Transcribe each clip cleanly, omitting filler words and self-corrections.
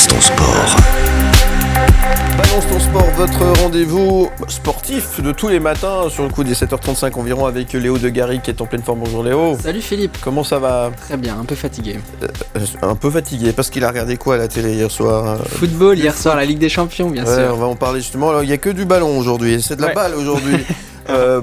Balance ton sport. Balance ton sport, votre rendez-vous sportif de tous les matins sur le coup des 7h35 environ avec Léo Degary qui est en pleine forme. Bonjour Léo. Salut Philippe. Comment ça va ? Très bien, un peu fatigué. Un peu fatigué parce qu'il a regardé quoi à la télé hier soir ? Football hier soir, la Ligue des Champions bien sûr. On va en parler justement. Alors, il n'y a que du ballon aujourd'hui, c'est de la balle aujourd'hui.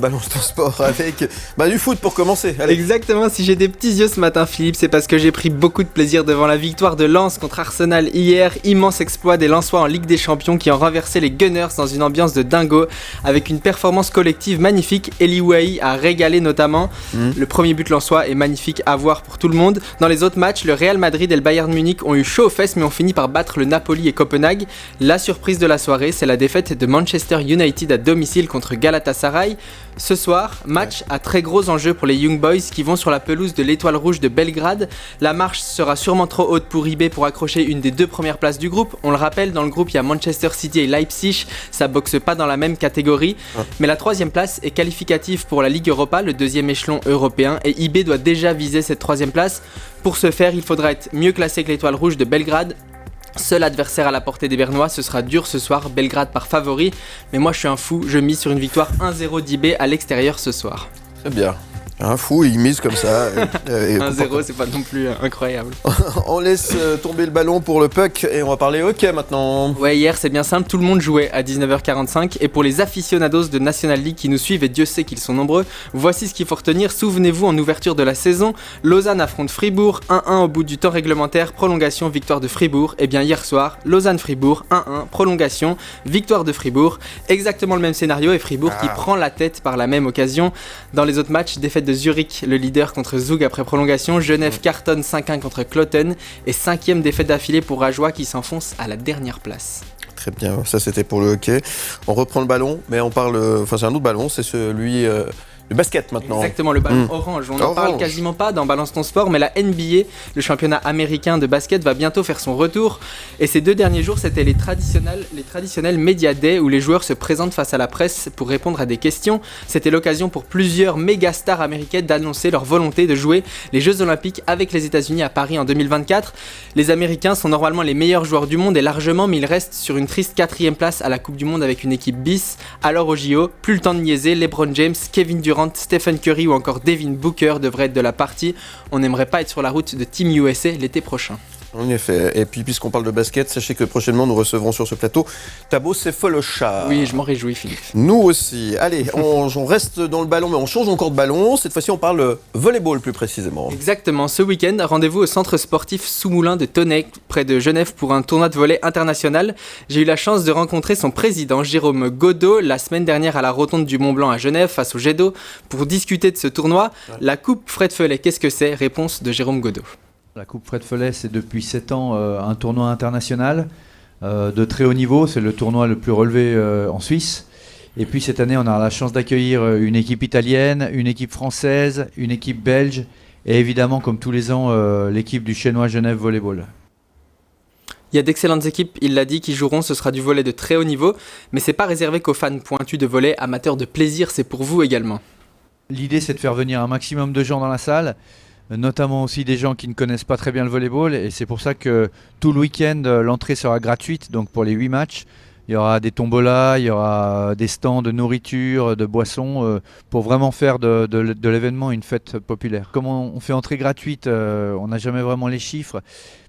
Balance ton sport avec du foot pour commencer. Allez. Exactement, si j'ai des petits yeux ce matin Philippe, c'est parce que j'ai pris beaucoup de plaisir devant la victoire de Lens contre Arsenal hier. Immense exploit des Lensois en Ligue des Champions qui ont renversé les Gunners dans une ambiance de dingo avec une performance collective magnifique. Eli Wahi a régalé notamment. Le premier but lensois est magnifique à voir pour tout le monde. Dans les autres matchs, le Real Madrid et le Bayern Munich ont eu chaud aux fesses mais ont fini par battre le Napoli et Copenhague. La surprise de la soirée, c'est la défaite de Manchester United à domicile contre Galatasaray. Ce soir, match à très gros enjeux pour les Young Boys qui vont sur la pelouse de l'Étoile Rouge de Belgrade. La marche sera sûrement trop haute pour IB pour accrocher une des deux premières places du groupe. On le rappelle, dans le groupe, il y a Manchester City et Leipzig. Ça boxe pas dans la même catégorie. Mais la troisième place est qualificative pour la Ligue Europa, le deuxième échelon européen. Et IB doit déjà viser cette troisième place. Pour ce faire, il faudra être mieux classé que l'Étoile Rouge de Belgrade. Seul adversaire à la portée des Bernois, ce sera dur ce soir, Belgrade par favori. Mais moi je suis un fou, je mise sur une victoire 1-0 d'IB à l'extérieur ce soir. Très bien. Un fou, il mise comme ça. 1-0, c'est pas non plus incroyable. On laisse tomber le ballon pour le puck et on va parler hockey maintenant. Ouais, hier c'est bien simple, tout le monde jouait à 19h45. Et pour les aficionados de National League qui nous suivent, et Dieu sait qu'ils sont nombreux, voici ce qu'il faut retenir. Souvenez-vous, en ouverture de la saison, Lausanne affronte Fribourg, 1-1 au bout du temps réglementaire, prolongation, victoire de Fribourg. Et bien hier soir, Lausanne-Fribourg, 1-1, prolongation, victoire de Fribourg. Exactement le même scénario et Fribourg qui prend la tête par la même occasion. Dans les autres matchs, défaite de Zurich, le leader contre Zug après prolongation. Genève cartonne 5-1 contre Kloten. Et 5e défaite d'affilée pour Rajoie qui s'enfonce à la dernière place. Très bien, ça c'était pour le hockey. On reprend le ballon, mais on parle... c'est un autre ballon, c'est celui... du basket maintenant. Exactement, le ballon orange. On n'en parle quasiment pas dans Balance ton sport, mais la NBA, le championnat américain de basket, va bientôt faire son retour. Et ces 2 derniers jours, c'était les traditionnels Media Day où les joueurs se présentent face à la presse pour répondre à des questions. C'était l'occasion pour plusieurs méga stars américaines d'annoncer leur volonté de jouer les Jeux Olympiques avec les États-Unis à Paris en 2024. Les Américains sont normalement les meilleurs joueurs du monde et largement, mais ils restent sur une triste 4e place à la Coupe du Monde avec une équipe bis. Alors au JO, plus le temps de niaiser, LeBron James, Kevin Durant, Stephen Curry ou encore Devin Booker devraient être de la partie. On n'aimerait pas être sur la route de Team USA l'été prochain. En effet, et puis puisqu'on parle de basket, sachez que prochainement nous recevrons sur ce plateau Thabo Sefolosha. Oui, je m'en réjouis Philippe. Nous aussi. Allez, on reste dans le ballon, mais on change encore de ballon. Cette fois-ci, on parle volleyball plus précisément. Exactement, ce week-end, rendez-vous au centre sportif Sous-Moulin de Tonnet, près de Genève, pour un tournoi de volley international. J'ai eu la chance de rencontrer son président, Jérôme Godot, la semaine dernière à la rotonde du Mont-Blanc à Genève, face au jet d'eau, pour discuter de ce tournoi. La Coupe Fred Follet, qu'est-ce que c'est ? Réponse de Jérôme Godot. La Coupe Fred Follet, c'est depuis 7 ans un tournoi international de très haut niveau. C'est le tournoi le plus relevé en Suisse. Et puis cette année, on a la chance d'accueillir une équipe italienne, une équipe française, une équipe belge et évidemment, comme tous les ans, l'équipe du Chenois Genève Volleyball. Il y a d'excellentes équipes, il l'a dit, qui joueront, ce sera du volley de très haut niveau. Mais c'est pas réservé qu'aux fans pointus de volley, amateurs de plaisir, c'est pour vous également. L'idée, c'est de faire venir un maximum de gens dans la salle, notamment aussi des gens qui ne connaissent pas très bien le volleyball, et c'est pour ça que tout le week-end l'entrée sera gratuite, donc pour les 8 matchs il y aura des tombolas, il y aura des stands de nourriture, de boissons, pour vraiment faire de l'événement une fête populaire. Comme on fait entrée gratuite, on n'a jamais vraiment les chiffres,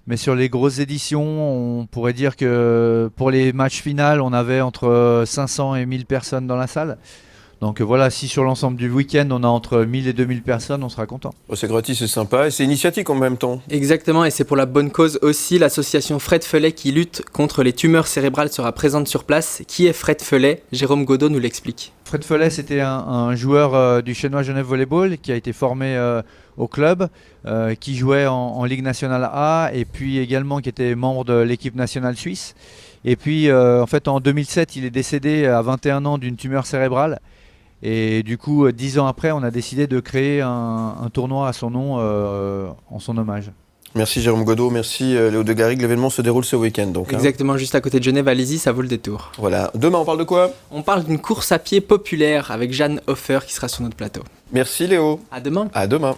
mais sur les grosses éditions, on pourrait dire que pour les matchs finales, on avait entre 500 et 1000 personnes dans la salle. Donc voilà, si sur l'ensemble du week-end, on a entre 1000 et 2000 personnes, on sera content. C'est gratuit, c'est sympa et c'est initiatique en même temps. Exactement, et c'est pour la bonne cause aussi. L'association Fred Follet qui lutte contre les tumeurs cérébrales sera présente sur place. Qui est Fred Follet ? Jérôme Godot nous l'explique. Fred Follet, c'était un joueur du Chenois Genève Volleyball qui a été formé au club, qui jouait en Ligue nationale A et puis également qui était membre de l'équipe nationale suisse. Et puis en fait en 2007, il est décédé à 21 ans d'une tumeur cérébrale. Et du coup, 10 ans après, on a décidé de créer un tournoi à son nom en son hommage. Merci Jérôme Godot, merci Léo Degary. L'événement se déroule ce week-end donc. Exactement, juste à côté de Genève, allez-y, ça vaut le détour. Voilà. Demain, on parle de quoi ? On parle d'une course à pied populaire avec Jeanne Hofer qui sera sur notre plateau. Merci Léo. À demain. À demain.